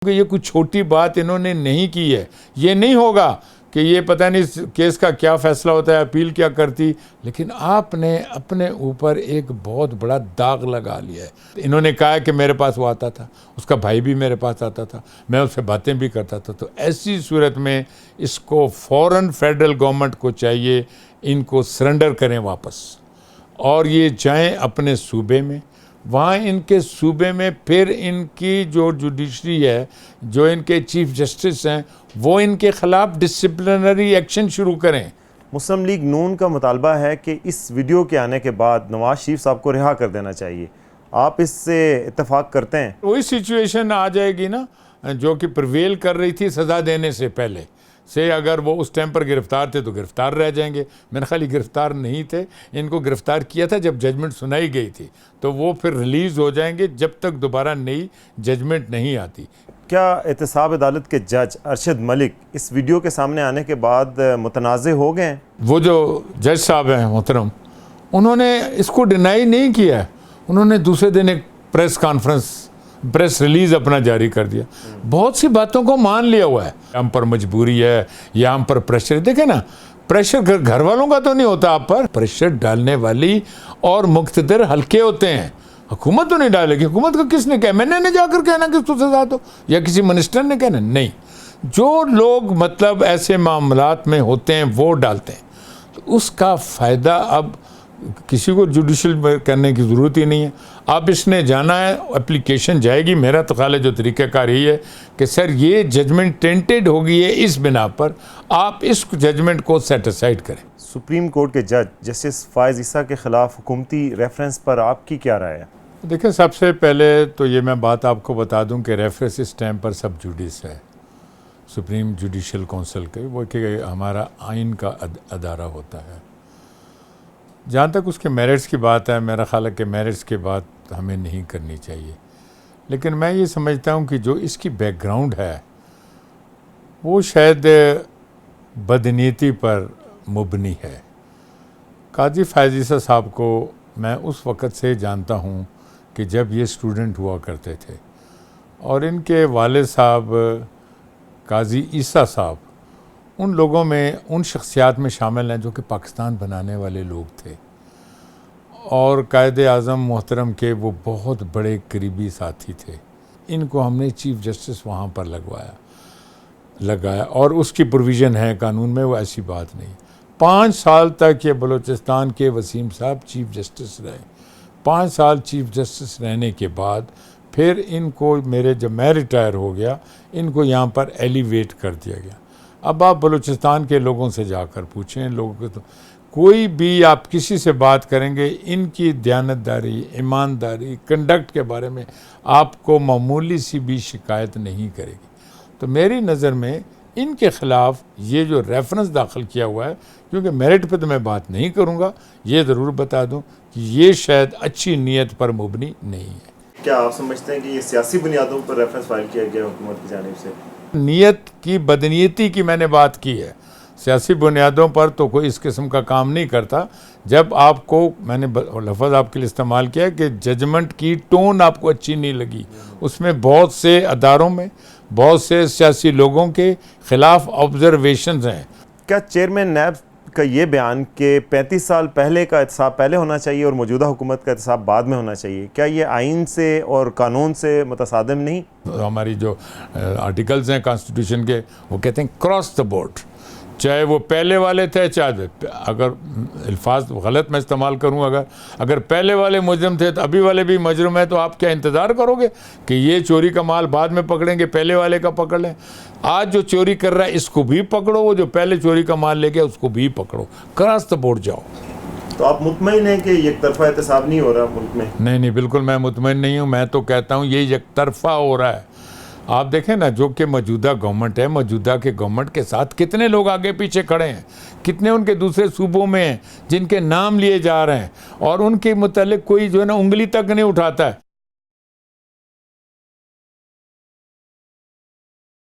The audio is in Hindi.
कि ये कुछ छोटी बात इन्होंने नहीं की है। ये नहीं होगा कि ये पता नहीं केस का क्या फैसला होता है, अपील क्या करती, लेकिन आपने अपने ऊपर एक बहुत बड़ा दाग लगा लिया है। इन्होंने कहा कि मेरे पास वो आता था, उसका भाई भी मेरे पास आता था, मैं उससे बातें भी करता था। तो ऐसी सूरत में इसको फ़ौरन फेडरल गवर्नमेंट को चाहिए इनको सरेंडर करें वापस, और ये जाएं अपने सूबे में। वहाँ इनके सूबे में फिर इनकी जो जुडिशरी है, जो इनके चीफ जस्टिस हैं, वो इनके ख़िलाफ़ डिसिप्लिनरी एक्शन शुरू करें। मुस्लिम लीग नून का मुतालबा है कि इस वीडियो के आने के बाद नवाज शरीफ साहब को रिहा कर देना चाहिए। आप इससे इत्तेफाक करते हैं? वही सिचुएशन आ जाएगी ना जो कि प्रिवेल कर रही थी सज़ा देने से पहले से। अगर वो उस टाइम पर गिरफ़्तार थे तो गिरफ़्तार रह जाएंगे। मेरे ख्याल गिरफ़्तार नहीं थे, इनको गिरफ़्तार किया था जब जजमेंट सुनाई गई थी, तो वो फिर रिलीज़ हो जाएंगे जब तक दोबारा नई जजमेंट नहीं आती। क्या एहतसाब अदालत के जज अरशद मलिक इस वीडियो के सामने आने के बाद मुतनाज़े हो गए हैं? वो जो जज साहब हैं मोहतरम, उन्होंने इसको डिनाई नहीं किया। उन्होंने दूसरे दिन एक प्रेस रिलीज़ अपना जारी कर दिया। बहुत सी बातों को मान लिया हुआ है। हम पर मजबूरी है या हम पर प्रेशर, देखे ना, प्रेशर घर वालों का तो नहीं होता आप पर, प्रेशर डालने वाली और मुक़्तदर हल्के होते हैं। हुकूमत तो नहीं डालेगी। हुकूमत का किसने कहा? मैंने ने जाकर कहना कि उसको सजा दो, या किसी मिनिस्टर ने कहना? नहीं, जो लोग मतलब ऐसे मामलात में होते हैं वो डालते हैं। तो उसका फ़ायदा अब किसी को जुडिशल करने की ज़रूरत ही नहीं है। अब इसने जाना है, एप्लीकेशन जाएगी। मेरा तो ख्याल है जो तरीक़ाकार यही है कि सर ये जजमेंट टेंटेड हो गई है, इस बिना पर आप इस जजमेंट को सेट असाइड करें। सुप्रीम कोर्ट के जज जस्टिस फ़ायज़ ईसा के ख़िलाफ़ हुकूमती रेफरेंस पर आपकी क्या राय है? देखिए, सबसे पहले तो ये मैं बात आपको बता दूं कि रेफरेंस इस टाइम पर सब जुडिस है, सुप्रीम जुडिशल काउंसिल के, वो कि हमारा आइन का अदारा होता है। जहाँ तक उसके मेरिट्स की बात है, मेरा ख्याल है कि मेरिट्स की बात हमें नहीं करनी चाहिए। लेकिन मैं ये समझता हूँ कि जो इसकी बैकग्राउंड है वो शायद बदनीयती पर मुबनी है। काजी फ़ायज़ ईसा साहब को मैं उस वक़्त से जानता हूँ कि जब ये स्टूडेंट हुआ करते थे, और इनके वालिद साहब काजी ईसा साहब उन लोगों में, उन शख्सियात में शामिल हैं जो कि पाकिस्तान बनाने वाले लोग थे, और कायदे आज़म मोहतरम के वो बहुत बड़े करीबी साथी थे। इनको हमने चीफ जस्टिस वहाँ पर लगाया, और उसकी प्रोविज़न है कानून में, वो ऐसी बात नहीं। 5 साल तक ये बलूचिस्तान के वसीम साहब चीफ जस्टिस रहे। 5 साल चीफ जस्टिस रहने के बाद फिर इनको जब मैं रिटायर हो गया, इनको यहाँ पर एलिवेट कर दिया गया। अब आप बलूचिस्तान के लोगों से जाकर पूछें, लोगों को तो कोई भी आप किसी से बात करेंगे, इनकी दयानतदारी, ईमानदारी, कंडक्ट के बारे में आपको मामूली सी भी शिकायत नहीं करेगी। तो मेरी नज़र में इनके ख़िलाफ़ ये जो रेफरेंस दाखिल किया हुआ है, क्योंकि मेरिट पे तो मैं बात नहीं करूँगा, ये ज़रूर बता दूँ कि ये शायद अच्छी नीयत पर मुबनी नहीं है। क्या आप समझते हैं कि ये सियासी बुनियादों पर रेफरेंस फाइल किया गया हुकूमत की जानिब से? नीयत की, बदनीयती की मैंने बात की है। सियासी बुनियादों पर तो कोई इस किस्म का काम नहीं करता। जब आपको, मैंने लफ्ज़ आपके लिए इस्तेमाल किया है कि जजमेंट की टोन आपको अच्छी नहीं लगी, उसमें बहुत से अदारों में बहुत से सियासी लोगों के ख़िलाफ़ ऑब्जर्वेशंस हैं। क्या चेयरमैन नैब का ये बयान कि 35 साल पहले का एहतसाब पहले होना चाहिए और मौजूदा हुकूमत का एहतसाब बाद में होना चाहिए, क्या ये आइन से और कानून से मुतसादिम नहीं? हमारी जो आर्टिकल्स हैं कॉन्स्टिट्यूशन के, वो कहते हैं क्रॉस द बोर्ड, चाहे वो पहले वाले थे, चाहे अगर अल्फाज गलत मैं इस्तेमाल करूँ, अगर पहले वाले मुजरिम थे तो अभी वाले भी मुजरिम है, तो आप क्या इंतज़ार करोगे कि ये चोरी का माल बाद में पकड़ेंगे, पहले वाले का पकड़ लें? आज जो चोरी कर रहा है इसको भी पकड़ो, वो जो पहले चोरी का माल ले गया उसको भी पकड़ो, क्रॉस द बोर्ड जाओ। तो आप मुतमईन हैं कि एक तरफा एहतसाब नहीं हो रहा मुल्क में? नहीं, बिल्कुल मैं मुतमईन नहीं हूँ। मैं तो कहता हूँ ये एक तरफा हो रहा है। आप देखें ना, जो कि मौजूदा गवर्नमेंट है, मौजूदा के गवर्नमेंट के साथ कितने लोग आगे पीछे खड़े हैं, कितने उनके दूसरे सूबों में हैं जिनके नाम लिए जा रहे हैं, और उनके मुतालिक कोई जो है ना उंगली तक नहीं उठाता है।